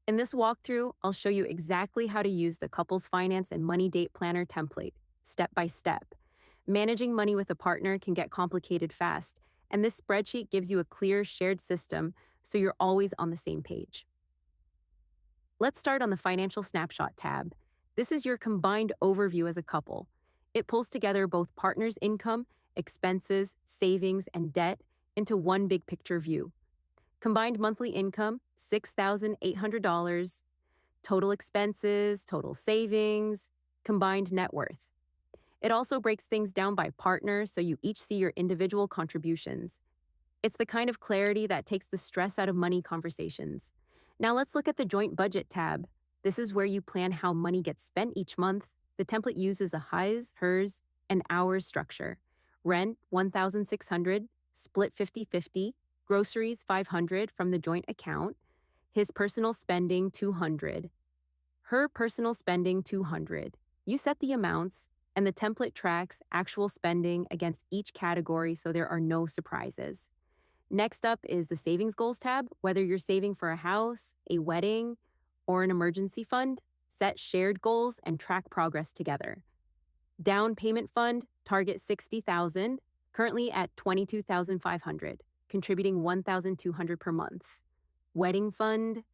In this walkthrough, I'll show you exactly how to use the Couples Finance and Money Date Planner template, step by step. Managing money with a partner can get complicated fast, and this spreadsheet gives you a clear, shared system so you're always on the same page. Let's start on the Financial Snapshot tab. This is your combined overview as a couple. It pulls together both partners' income, expenses, savings, and debt into one big picture view. Combined monthly income, $6,800. Total expenses, total savings, combined net worth. It also breaks things down by partner so you each see your individual contributions. It's the kind of clarity that takes the stress out of money conversations. Now let's look at the Joint Budget tab. This is where you plan how money gets spent each month. The template uses a his, hers, and ours structure. Rent, $1,600, split 50-50, groceries, $500 from the joint account, his personal spending, $200, her personal spending, $200. You set the amounts, and the template tracks actual spending against each category so there are no surprises. Next up is the Savings Goals tab. Whether you're saving for a house, a wedding, or an emergency fund, set shared goals and track progress together. Down payment fund, target $60,000, currently at $22,500, contributing $1,200 per month. Wedding fund,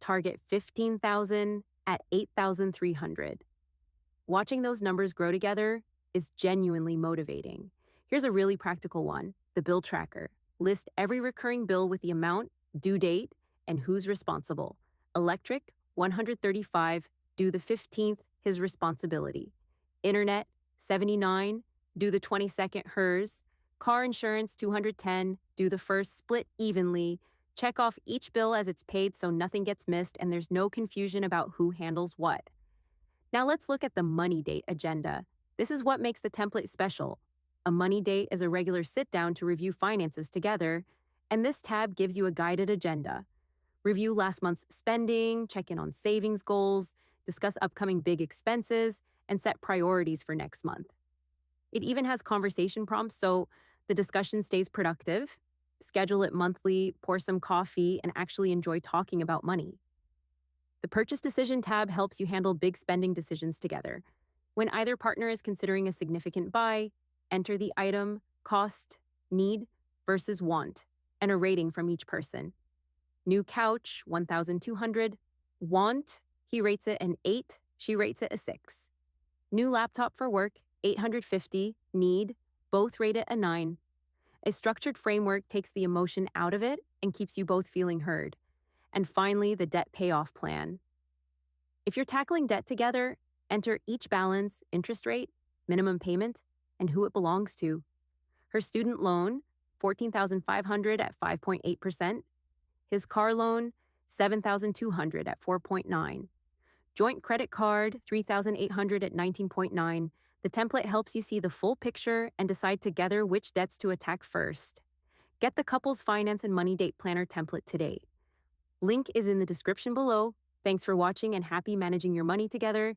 target $15,000 at $8,300. Watching those numbers grow together is genuinely motivating. Here's a really practical one, the bill tracker. List every recurring bill with the amount, due date, and who's responsible. Electric, $135, due the 15th, his responsibility. Internet, $79, due the 22nd, hers. Car insurance, $210, due the first, split evenly. Check off each bill as it's paid so nothing gets missed and there's no confusion about who handles what. Now let's look at the money date agenda. This is what makes the template special. A money date is a regular sit-down to review finances together, and this tab gives you a guided agenda. Review last month's spending, check in on savings goals, discuss upcoming big expenses, and set priorities for next month. It even has conversation prompts so the discussion stays productive. Schedule it monthly, pour some coffee, and actually enjoy talking about money. The Purchase Decision tab helps you handle big spending decisions together. When either partner is considering a significant buy, enter the item, cost, need versus want, and a rating from each person. New couch, $1,200. Want, he rates it an 8, she rates it a 6. New laptop for work, $850. Need, both rate it a 9. A structured framework takes the emotion out of it and keeps you both feeling heard. And finally, the debt payoff plan. If you're tackling debt together, enter each balance, interest rate, minimum payment, and who it belongs to. Her student loan, $14,500 at 5.8%. His car loan, $7,200 at 4.9%. Joint credit card, $3,800 at 19.9%. The template helps you see the full picture and decide together which debts to attack first. Get the Couples Finance and Money Date Planner template today. Link is in the description below. Thanks for watching and happy managing your money together.